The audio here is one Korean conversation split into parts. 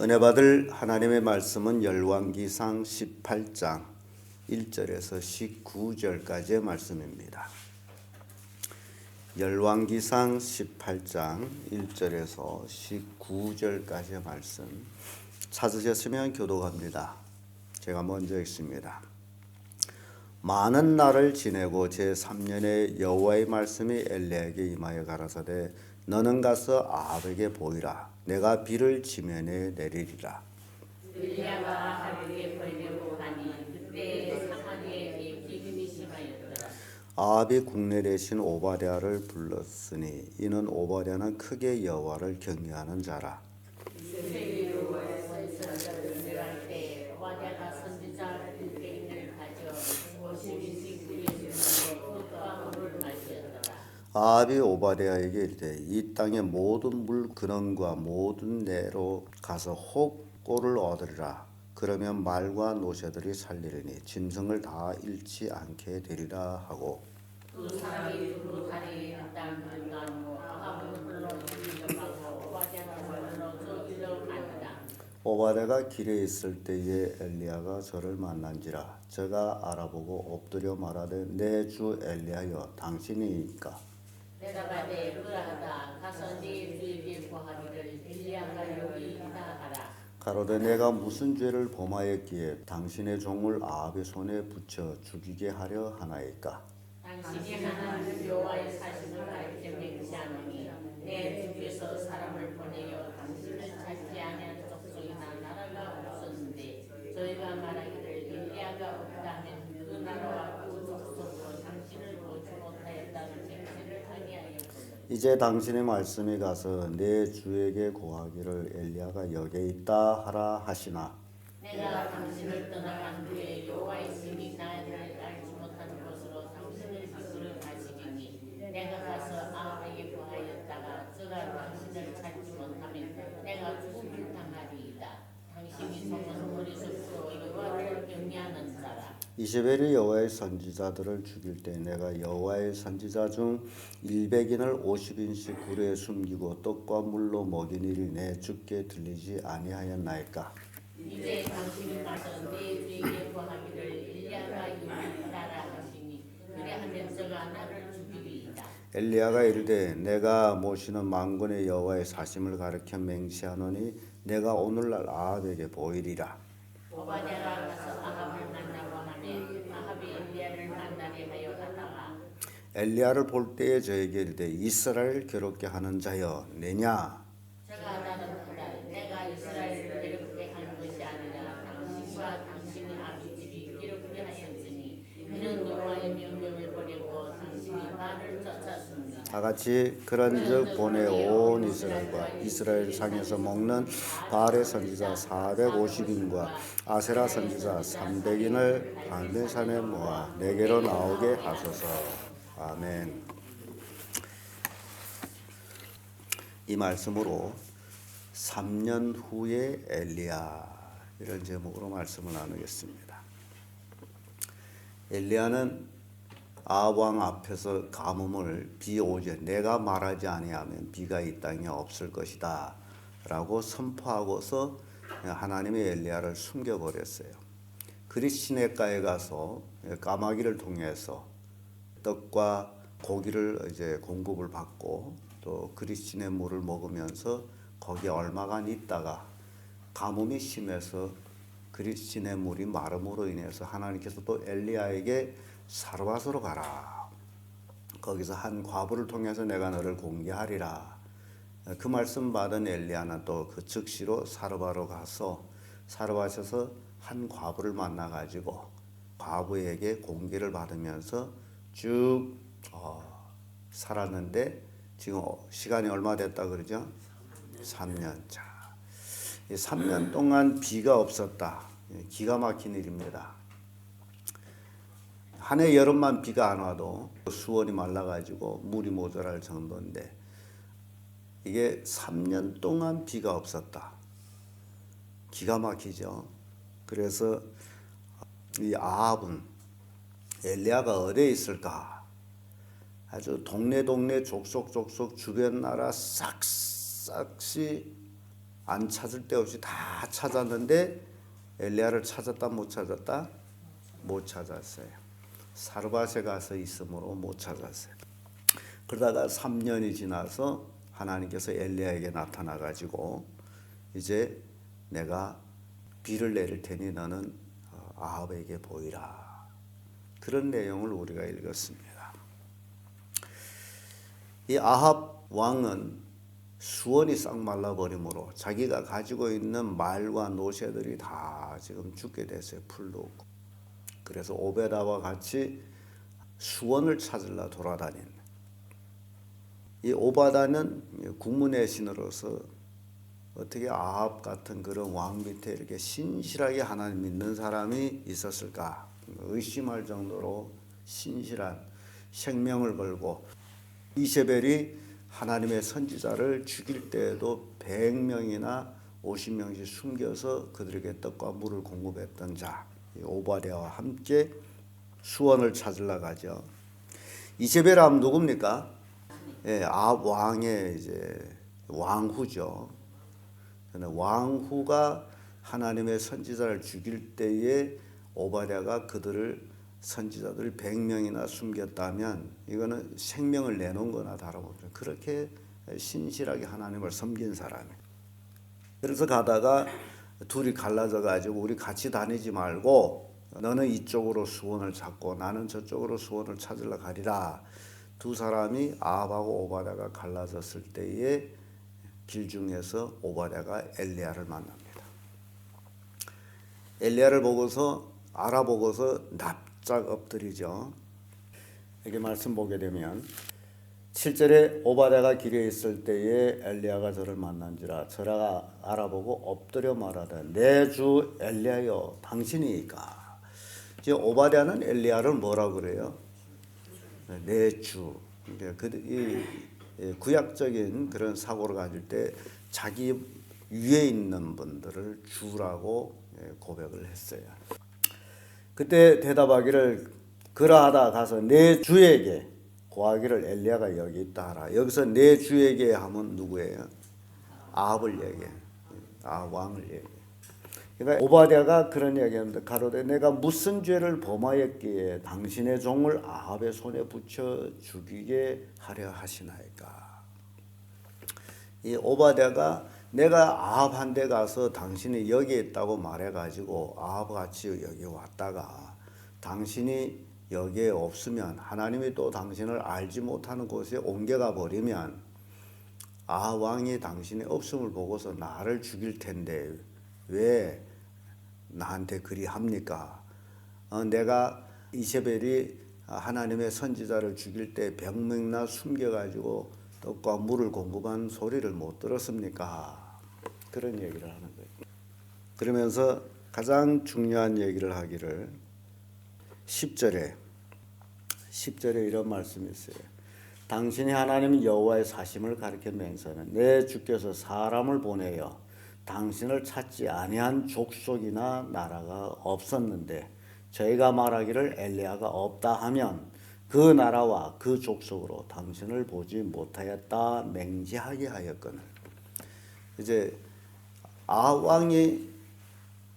은혜 받을 하나님의 말씀은 열왕기상 18장 1절에서 19절까지의 말씀입니다. 열왕기상 18장 1절에서 19절까지의 말씀 찾으셨으면 교독합니다. 제가 먼저 읽습니다. 많은 날을 지내고 제3년에 여호와의 말씀이 엘리야에게 임하여 가라사대 너는 가서 아합에게 보이라. 내가 비를 지면에 내리리라. 엘리야가 아합에게 보이려고 하니 그때 사마리아에 기근이 심하였더라. 아합이 국내 대신 오바댜를 불렀으니 이는 오바댜는 크게 여호와를 경외하는 자라. 이스라엘 여호와의 선지자를 멸할 때 오바댜가 선지자 100인을 가져 50인씩 부리심으로 떡과 물을 마시었더라. 아합이 오바댜에게 이르되 이 땅의 모든 물 근원과 모든 내로 가서 혹 꼴을 얻으리라. 그러면 말과 노새들이 살리리니 짐승을 다 잃지 않게 되리라 하고 두 사람이 두루 다리 땅 건너고 아합은 홀로 이리려가고 오바댜가 홀로 저기로 가니라. 오바댜가 길에 있을 때에 엘리야가 저를 만난지라. 저가 알아보고 엎드려 말하되 내 주 엘리야여 당신이니까. 내가 가되 그러하다. 가서 네 주에게 고하기를 엘리야가 여기 있다 하라. 가로되 내가 무슨 죄를 범하였기에 당신의 종을 아합의 손에 붙여 죽이게 하려 하나이까. 당신이 하나님 여호와의 사심을 가리켜 맹세하노니 내 주께서 사람을 보내어 당신을 찾지 아니한 족속이나 나라가 없었는데 저희가 말하기를 엘리야가 없다 하면 그 나라와 그 족속으로 당신을 보지 못하였다는 맹세를 하게 하였거든. 이제 당신의 말씀이 가서 내 주에게 고하기를 엘리야가 여기에 있다 하라 하시나. 내가 당신을 떠나간 후에 여호와의 신이 나를 알지 못한 곳으로 당신을 이끌어 가시리니 내가 가서 아합에게 고하였다가 저가 당신을 찾지 못하면 내가 죽음을 당하리이다. 당신이 종은 머리속으로 여호와를 경외하는 자라. 이세벨이 여호와의 선지자들을 죽일 때 내가 여호와의 선지자 중 100인을 50인씩 굴에 숨기고 떡과 물로 먹인 일이 내 주께 들리지 아니하였나이까. 이제 당신이 가서 내 주에게 고하기를 엘리야가 여기 있다라 하시니 그래하면 저가 나를 죽이리이다. 엘리야가 이르되 내가 모시는 만군의 여호와의 사심을 가리켜 맹세하노니 내가 오늘날 아합에게 보이리라. 오바댜가 가서 아합을 만나고 하매 아합이 엘리야를 만나게 하여 가다가 엘리야를 볼 때에 저에게 이르되 이스라엘을 괴롭게 하는 자여 내냐. 저가 나답하되 내가 이스라엘을 괴롭게 한 것이 아니라 당신과 당신의 아비집이 괴롭게 하였으니 이는 여호와의 명령을 버리고 당신이 바알을 쫓았습니다. 다같이 그런즉 보내 온 이스라엘과 이스라엘 상에서 먹는 바알의 선지자 450인과 아세라 선지자 300인을 갈멜산에 모아 내게로 나오게 하소서. 아멘. 이 말씀으로 3년 후에 엘리야 이런 제목으로 말씀을 나누겠습니다. 엘리야는 아합 왕 앞에서 가뭄을 비 오지 내가 말하지 아니하면 비가 이 땅에 없을 것이다 라고 선포하고서 하나님의 엘리야를 숨겨버렸어요. 그리 시내가에 가서 까마귀를 통해서 떡과 고기를 이제 공급을 받고 또 그리스인의 물을 먹으면서 거기에 얼마간 있다가 가뭄이 심해서 그리스인의 물이 마름으로 인해서 하나님께서 또 엘리야에게 사르밧으로 가라. 거기서 한 과부를 통해서 내가 너를 공개하리라. 그 말씀 받은 엘리야는 또 그 즉시로 사르밧으로 가서 사르밧에서 한 과부를 만나 가지고 과부에게 공개를 받으면서 쭉 살았는데 지금 시간이 얼마 됐다 그러죠? 3년. 자, 3년 동안 비가 없었다. 기가 막힌 일입니다. 한 해 여름만 비가 안 와도 수원이 말라가지고 물이 모자랄 정도인데 이게 3년 동안 비가 없었다. 기가 막히죠. 그래서 이 아합은 엘리야가 어디에 있을까? 아주 동네 족속 주변 나라 싹싹이 안 찾을 데 없이 다 찾았는데 엘리야를 찾았다 못 찾았다? 못 찾았어요. 사르밧에 가서 있으므로 못 찾았어요. 그러다가 3년이 지나서 하나님께서 엘리야에게 나타나 가지고 이제 내가 비를 내릴 테니 너는 아합에게 보이라. 그런 내용을 우리가 읽었습니다. 이 아합 왕은 수원이 싹 말라버리므로 자기가 가지고 있는 말과 노새들이 다 지금 죽게 됐어요. 풀도 없고. 그래서 오베다와 같이 수원을 찾으려 돌아다닌 이 오바다는 국문의 신으로서 어떻게 아합 같은 그런 왕 밑에 이렇게 신실하게 하나님 믿는 사람이 있었을까 의심할 정도로 신실한 생명을 걸고 이세벨이 하나님의 선지자를 죽일 때에도 100명이나 50명씩 숨겨서 그들에게 떡과 물을 공급했던 자 오바댜와 함께 수원을 찾으러 가죠. 이세벨 하면 누굽니까? 예, 아합 왕의 이제 왕후죠. 왕후가 하나님의 선지자를 죽일 때에 오바댜가 그들을 선지자들 100명이나 숨겼다면 이거는 생명을 내놓은 거나 다름없죠. 그렇게 신실하게 하나님을 섬긴 사람이에요. 그래서 가다가 둘이 갈라져 가지고 우리 같이 다니지 말고 너는 이쪽으로 수원을 찾고 나는 저쪽으로 수원을 찾으러 가리라. 두 사람이 아합하고 오바댜가 갈라졌을 때에 길 중에서 오바댜가 엘리야를 만납니다. 엘리야를 보고서 알아보고서 납작 엎드리죠. 이렇게 말씀 보게 되면 7절에 오바댜가 길에 있을 때에 엘리야가 저를 만난지라 저가 알아보고 엎드려 말하되 내 주 엘리야여 당신이니까. 이제 오바댜는 엘리야를 뭐라고 그래요? 내 주. 구약적인 그런 사고를 가질 때 자기 위에 있는 분들을 주라고 고백을 했어요. 그때 대답하기를 그러하다 가서 내 주에게 고하기를 엘리야가 여기 있다 하라. 여기서 내 주에게 하면 누구예요? 아합을 얘기해. 아합 왕을 얘기해. 그러니까 오바댜가 그런 이야기합니다. 가로되 내가 무슨 죄를 범하였기에 당신의 종을 아합의 손에 붙여 죽이게 하려 하시나이까. 이 오바댜가 내가 아합한테 가서 당신이 여기에 있다고 말해가지고 아합같이 여기 왔다가 당신이 여기에 없으면 하나님이 또 당신을 알지 못하는 곳에 옮겨가 버리면 아합 왕이 당신의 없음을 보고서 나를 죽일 텐데 왜 나한테 그리 합니까? 내가 이세벨이 하나님의 선지자를 죽일 때 100명이나 숨겨가지고 떡과 물을 공급한 소리를 못 들었습니까? 그런 얘기를 하는 거예요. 그러면서 가장 중요한 얘기를 하기를 10절에 이런 말씀이 있어요. 당신이 하나님 여호와의 사심을 가리켜 맹세하는 내 주께서 사람을 보내어 당신을 찾지 아니한 족속이나 나라가 없었는데 저희가 말하기를 엘리야가 없다 하면 그 나라와 그 족속으로 당신을 보지 못하였다 맹세하게 하였거늘. 이제 아합 왕이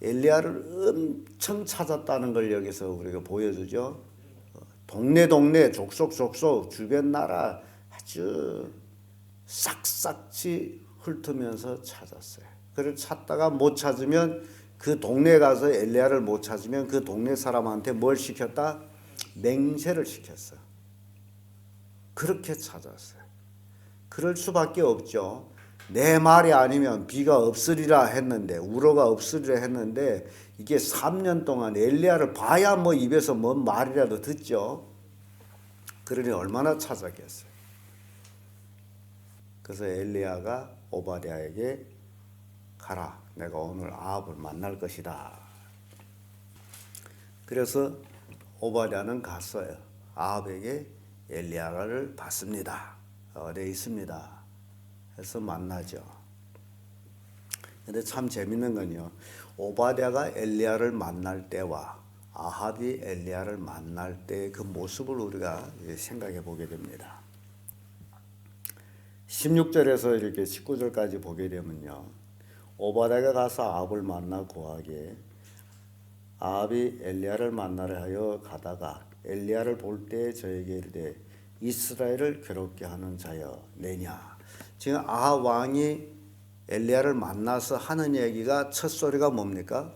엘리야를 엄청 찾았다는 걸 여기서 우리가 보여주죠. 동네 족속 주변 나라 아주 싹싹지 훑으면서 찾았어요. 그를 찾다가 못 찾으면 그 동네에 가서 엘리야를 못 찾으면 그 동네 사람한테 뭘 시켰다? 맹세를 시켰어. 그렇게 찾았어요. 그럴 수밖에 없죠. 내 말이 아니면 비가 없으리라 했는데 우로가 없으리라 했는데 이게 3년 동안 엘리야를 봐야 뭐 입에서 뭔 말이라도 듣죠. 그러니 얼마나 찾았겠어요. 그래서 엘리야가 오바댜에게 가라. 내가 오늘 아합을 만날 것이다. 그래서 오바댜는 갔어요. 아합에게 엘리야를 봤습니다. 어디에 있습니다. 해서 만나죠. 근데 참 재밌는 건요. 오바댜가 엘리야를 만날 때와 아합이 엘리야를 만날 때 그 모습을 우리가 생각해 보게 됩니다. 16절에서 이렇게 19절까지 보게 되면요. 오바댜가 가서 아합을 만나 고하기에 아합이 엘리야를 만나려 하여 가다가 엘리야를 볼 때 저에게 이르되 이스라엘을 괴롭게 하는 자여 내냐. 지금 아합 왕이 엘리야를 만나서 하는 얘기가 첫 소리가 뭡니까?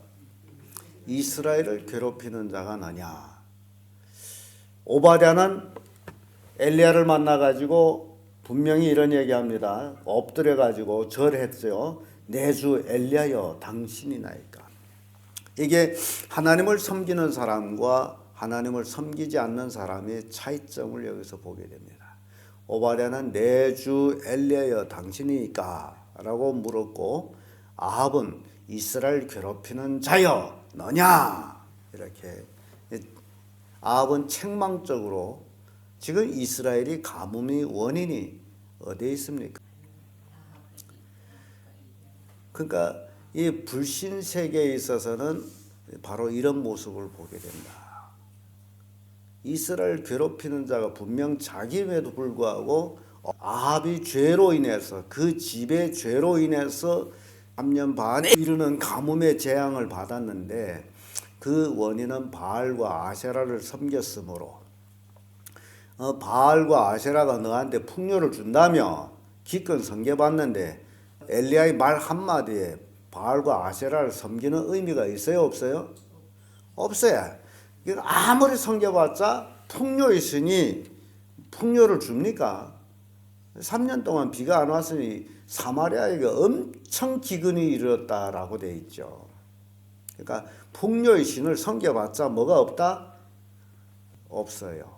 이스라엘을 괴롭히는 자가 너냐. 오바댜는 엘리야를 만나 가지고 분명히 이런 얘기합니다. 엎드려 가지고 절했어요. 내 주 엘리야여 당신이나이까. 이게 하나님을 섬기는 사람과 하나님을 섬기지 않는 사람의 차이점을 여기서 보게 됩니다. 오바댜는 내 주 엘리야여 당신이니까 라고 물었고, 아합은 이스라엘 괴롭히는 자여 너냐. 이렇게 아합은 책망적으로 지금 이스라엘이 가뭄의 원인이 어디에 있습니까? 그러니까 이 불신 세계에 있어서는 바로 이런 모습을 보게 된다. 이스라엘 괴롭히는 자가 분명 자기임에도 불구하고 아합이 죄로 인해서 그 집의 죄로 인해서 3년 반에 이르는 가뭄의 재앙을 받았는데 그 원인은 바알과 아세라를 섬겼으므로 바알과 아세라가 너한테 풍요를 준다며 기껏 섬겨봤는데 엘리야의 말 한마디에 바알과 아세라를 섬기는 의미가 있어요? 없어요? 없어요. 아무리 섬겨봤자 풍요 있으니 풍요를 줍니까? 3년 동안 비가 안 왔으니 사마리아에게 엄청 기근이 이르렀다라고 돼 있죠. 그러니까 풍요의 신을 섬겨봤자 뭐가 없다? 없어요.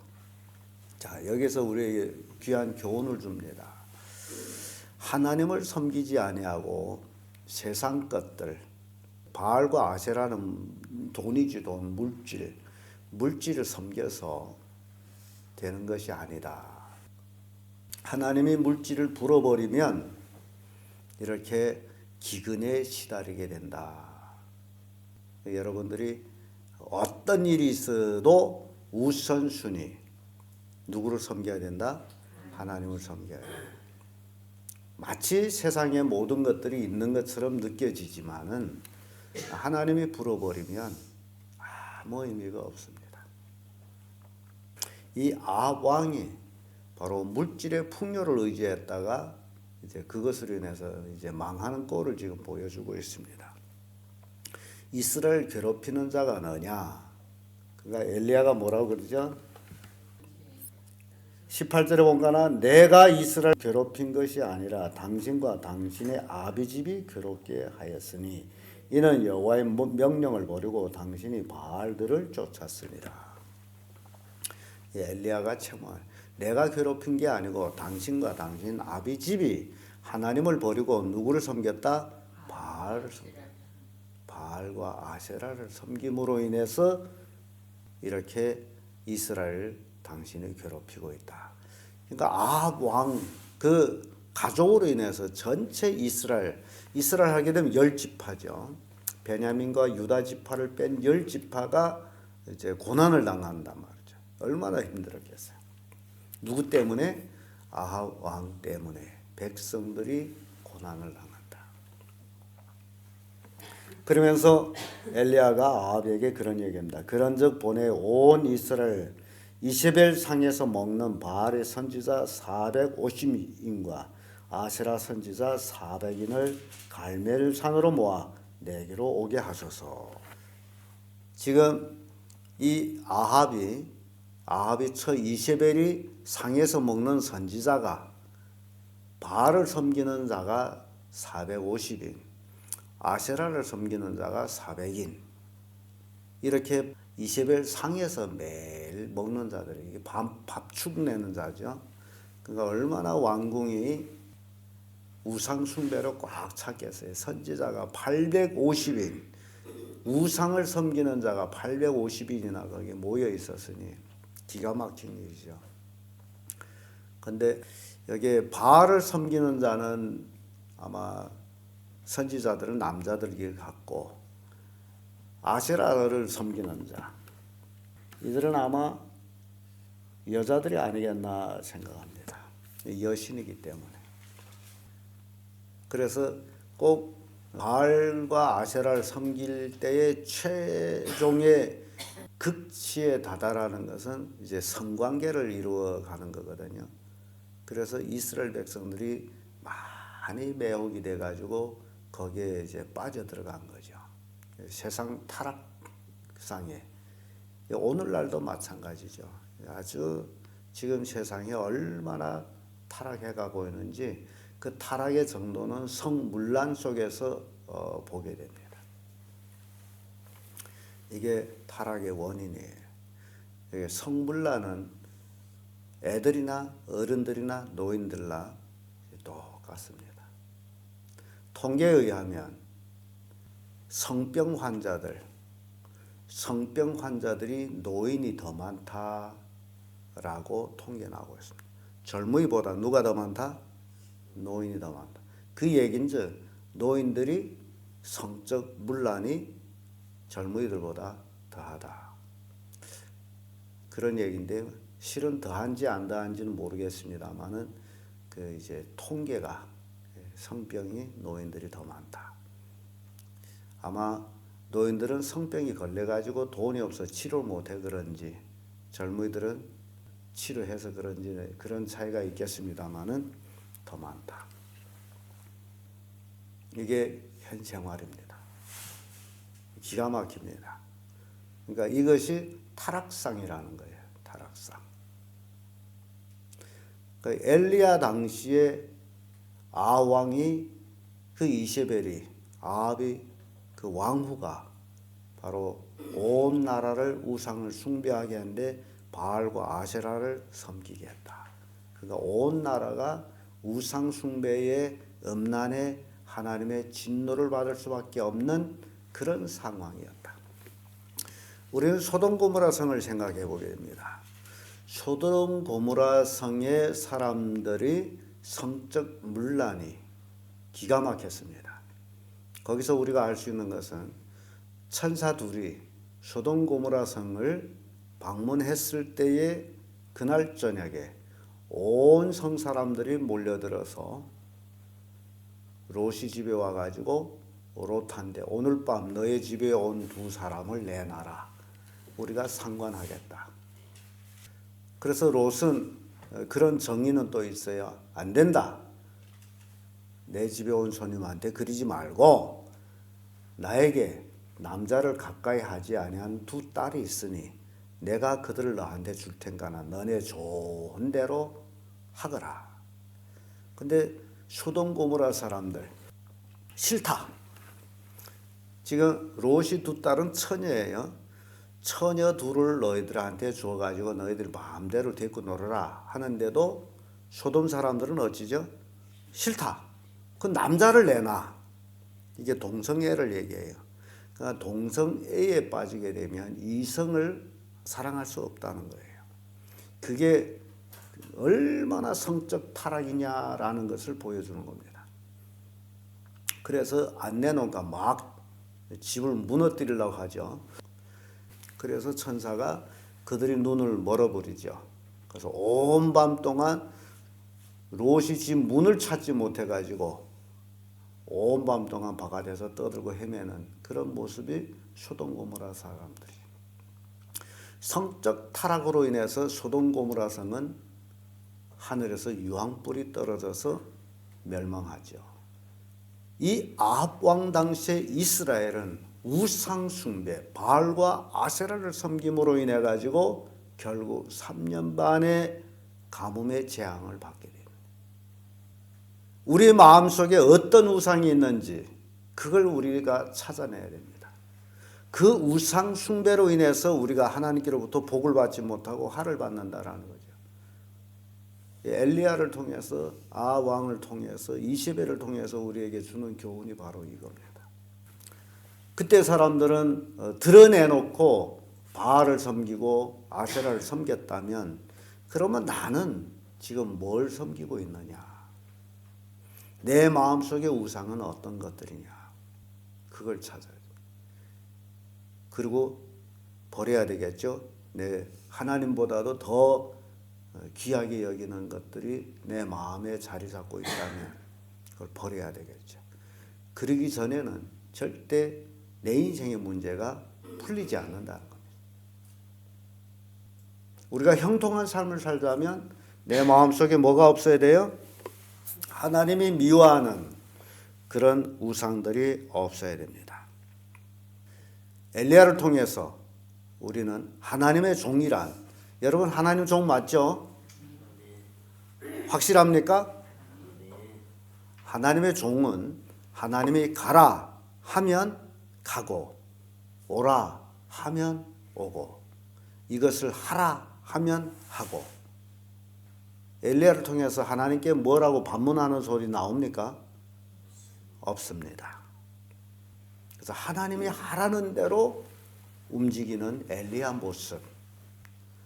자, 여기서 우리에게 귀한 교훈을 줍니다. 하나님을 섬기지 아니하고 세상 것들, 바알과 아세라는 돈이지 돈, 물질을 섬겨서 되는 것이 아니다. 하나님이 물질을 불어버리면 이렇게 기근에 시달리게 된다. 여러분들이 어떤 일이 있어도 우선순위 누구를 섬겨야 된다? 하나님을 섬겨야 된다. 마치 세상의 모든 것들이 있는 것처럼 느껴지지만은 하나님이 불어버리면 아무 의미가 없습니다. 이 아합 왕이 바로 물질의 풍요를 의지했다가 이제 그것으로 인해서 이제 망하는 꼴을 지금 보여주고 있습니다. 이스라엘 괴롭히는 자가 너냐? 그러니까 엘리야가 뭐라고 그러죠? 18절에 보니까 내가 이스라엘 괴롭힌 것이 아니라 당신과 당신의 아비집이 괴롭게 하였으니 이는 여호와의 명령을 버리고 당신이 바알들을 쫓았습니다. 엘리야가 책망, 내가 괴롭힌 게 아니고 당신과 당신 아비집이 하나님을 버리고 누구를 섬겼다? 바알을 섬겼다. 바알과 아세라를 섬김으로 인해서 이렇게 이스라엘 당신을 괴롭히고 있다. 그러니까 아합 왕 그 가족으로 인해서 전체 이스라엘 하게 되면 10지파죠. 베냐민과 유다 지파를 뺀 10지파가 이제 고난을 당한단 말이죠. 얼마나 힘들었겠어요. 누구 때문에? 아합 왕 때문에 백성들이 고난을 당한다. 그러면서 엘리야가 아합에게 그런 얘기합니다. 그런즉 보내 온 이스라엘 이세벨 상에서 먹는 바알의 선지자 450인과 아세라 선지자 400인을 갈멜 산으로 모아 내게로 오게 하소서. 지금 이 아합이 처 이세벨이 상에서 먹는 선지자가 바알을 섬기는 자가 450인, 아세라를 섬기는 자가 400인. 이렇게 이세벨 상에서 매일 먹는 자들이 밥축 내는 자죠. 그러니까 얼마나 왕궁이 우상 숭배로 꽉 찼겠어요. 선지자가 850인, 우상을 섬기는 자가 850인이나 거기 모여 있었으니 기가 막힌 일이죠. 근데 여기에 바알을 섬기는 자는 아마 선지자들은 남자들이 같고, 아세라를 섬기는 자, 이들은 아마 여자들이 아니겠나 생각합니다. 여신이기 때문에. 그래서 꼭 바알과 아세라를 섬길 때의 최종의 극치에 다다라는 것은 이제 성관계를 이루어가는 거거든요. 그래서 이스라엘 백성들이 많이 매혹이 돼가지고 거기에 이제 빠져들어간 거죠. 세상 타락상에 오늘날도 마찬가지죠. 아주 지금 세상이 얼마나 타락해가고 있는지 그 타락의 정도는 성문란 속에서 보게 됩니다. 이게 타락의 원인이에요. 이게 성문란은 애들이나 어른들이나 노인들나 똑같습니다. 통계에 의하면 성병 환자들이 노인이 더 많다라고 통계 나오고 있습니다. 젊은이보다 누가 더 많다? 노인이 더 많다. 그 얘긴즉 노인들이 성적 문란이 젊은이들보다 더하다. 그런 얘기인데 실은 더한지 안 더한지는 모르겠습니다만은 그 이제 통계가 성병이 노인들이 더 많다. 아마 노인들은 성병이 걸려가지고 돈이 없어 치료 못해 그런지 젊은이들은 치료해서 그런지 그런 차이가 있겠습니다만은 더 많다. 이게 현 생활입니다. 기가 막힙니다. 그러니까 이것이 타락상이라는 거예요. 타락상. 그러니까 엘리야 당시에 아왕이 그 이세벨이 아합이 그 왕후가 바로 온 나라를 우상을 숭배하게 하는데 바알과 아세라를 섬기게 했다. 그러니까 온 나라가 우상 숭배의 음란에 하나님의 진노를 받을 수밖에 없는 그런 상황이었다. 우리는 소돔 고모라 성을 생각해 보게 됩니다. 소돔 고모라 성의 사람들이 성적 문란이 기가 막혔습니다. 거기서 우리가 알 수 있는 것은 천사 둘이 소돔 고모라 성을 방문했을 때의 그날 저녁에 온 성 사람들이 몰려들어서 롯이 집에 와가지고 롯한테 오늘 밤 너의 집에 온 두 사람을 내놔라. 우리가 상관하겠다. 그래서 롯은 그런 정의는 또 있어요. 안 된다. 내 집에 온 손님한테 그러지 말고 나에게 남자를 가까이 하지 아니한 두 딸이 있으니 내가 그들을 너한테 줄 테니까 너네 좋은 대로 하거라. 근데 소돔 고모라 사람들 싫다. 지금 롯이 두 딸은 처녀예요. 처녀 둘을 너희들한테 주어가지고 너희들 마음대로 데리고 놀아라 하는데도 소돔 사람들은 어찌죠? 싫다. 그 남자를 내놔. 이게 동성애를 얘기해요. 그러니까 동성애에 빠지게 되면 이성을 사랑할 수 없다는 거예요. 그게 얼마나 성적 타락이냐라는 것을 보여주는 겁니다. 그래서 안 내놓으니까 막 집을 무너뜨리려고 하죠. 그래서 천사가 그들이 눈을 멀어버리죠. 그래서 온 밤 동안 롯이 집 문을 찾지 못해가지고 온 밤 동안 바깥에서 떠들고 헤매는 그런 모습이 소돔 고모라 사람들이. 성적 타락으로 인해서 소돔 고모라 성은 하늘에서 유황불이 떨어져서 멸망하죠. 이 아합 왕 당시에 이스라엘은 우상 숭배, 바알과 아세라를 섬김으로 인해 가지고 결국 3년 반의 가뭄의 재앙을 받게 됩니다. 우리 마음속에 어떤 우상이 있는지 그걸 우리가 찾아내야 됩니다. 그 우상 숭배로 인해서 우리가 하나님께로부터 복을 받지 못하고 화를 받는다라는 거죠. 엘리야를 통해서 아합 왕을 통해서 이세벨을 통해서 우리에게 주는 교훈이 바로 이겁니다. 그때 사람들은 드러내놓고 바알을 섬기고 아세라를 섬겼다면 그러면 나는 지금 뭘 섬기고 있느냐? 내 마음속의 우상은 어떤 것들이냐? 그걸 찾아야 돼요. 그리고 버려야 되겠죠. 내 하나님보다도 더 귀하게 여기는 것들이 내 마음에 자리 잡고 있다면 그걸 버려야 되겠죠. 그러기 전에는 절대 내 인생의 문제가 풀리지 않는다는 겁니다. 우리가 형통한 삶을 살자면 내 마음속에 뭐가 없어야 돼요? 하나님이 미워하는 그런 우상들이 없어야 됩니다. 엘리야를 통해서 우리는 하나님의 종이란, 여러분 하나님 종 맞죠? 확실합니까? 하나님의 종은 하나님이 가라 하면 가고 오라 하면 오고 이것을 하라 하면 하고. 엘리야를 통해서 하나님께 뭐라고 반문하는 소리 나옵니까? 없습니다. 그래서 하나님이 하라는 대로 움직이는 엘리야 모습.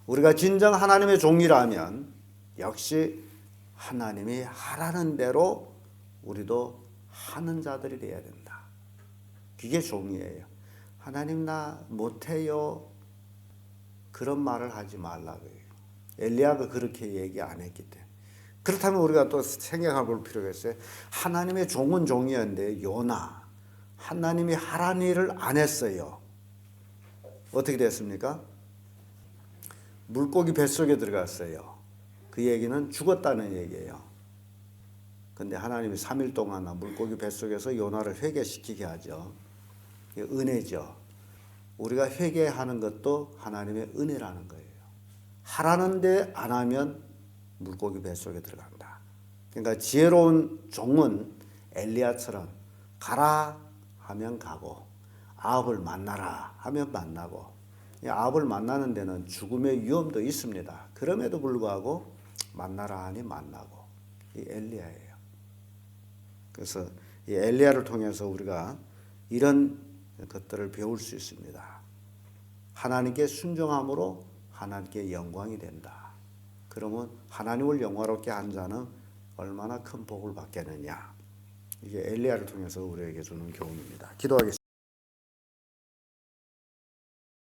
우리가 진정 하나님의 종이라면 역시 하나님이 하라는 대로 우리도 하는 자들이 되어야 된다. 그게 종이에요. 하나님 나 못해요. 그런 말을 하지 말라고요. 엘리야가 그렇게 얘기 안 했기 때문에. 그렇다면 우리가 또 생각해 볼 필요가 있어요. 하나님의 종은 종이었는데 요나 하나님이 하라는 일을 안 했어요. 어떻게 됐습니까? 물고기 뱃속에 들어갔어요. 그 얘기는 죽었다는 얘기예요. 근데 하나님이 3일 동안 물고기 뱃속에서 요나를 회개시키게 하죠. 은혜죠. 우리가 회개하는 것도 하나님의 은혜라는 거예요. 하라는데 안 하면 물고기 뱃속에 들어간다. 그러니까 지혜로운 종은 엘리야처럼 가라 하면 가고 아합을 만나라 하면 만나고. 아합을 만나는 데는 죽음의 위험도 있습니다. 그럼에도 불구하고 만나라 하니 만나고. 이 엘리야예요. 그래서 이 엘리야를 통해서 우리가 이런 것들을 배울 수 있습니다. 하나님께 순종함으로 하나님께 영광이 된다. 그러면 하나님을 영화롭게 한 자는 얼마나 큰 복을 받겠느냐. 이게 엘리야를 통해서 우리에게 주는 교훈입니다. 기도하겠습니다.